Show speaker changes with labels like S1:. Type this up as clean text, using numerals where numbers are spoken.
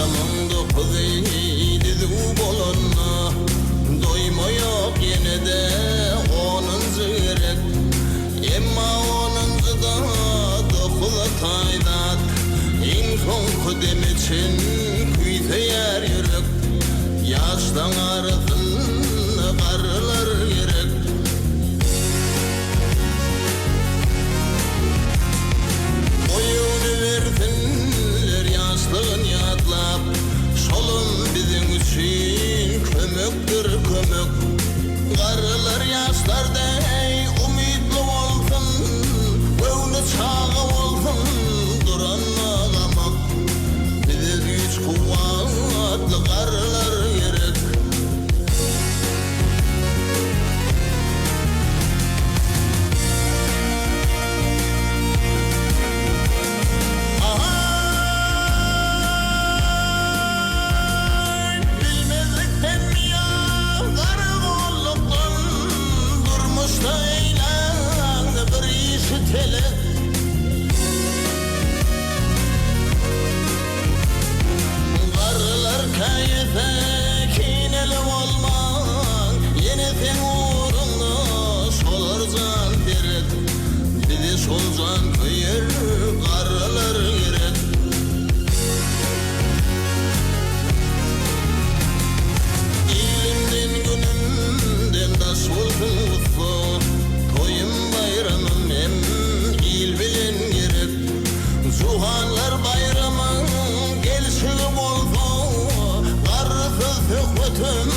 S1: Adamın dokuz eydi bolonna, doyma yok yine de onuncu gerek. Emma onuncu da dokula taydat, inson kudem için kuyte yer yürek. Yaştan arıdın karılar gerek. Boyunu verdinler yaşlığın yadlap, şolun bizim için kömöktür kömök. Karılar yaşlar dey umidli olsun, öğünü çağı olsun, duran ağlamak. Bize güç kuvvetli karılar gerek. Karılar kayıta kineli olman, yine sen uğrunda solar can verir. Bizi sol can kıyır karılar gerek. İlimden günümden taş olsun kutlu, toyum bayramım hem il bilen gerek. Zuhanlar bayramın gelişi oldu, karısız hükmetim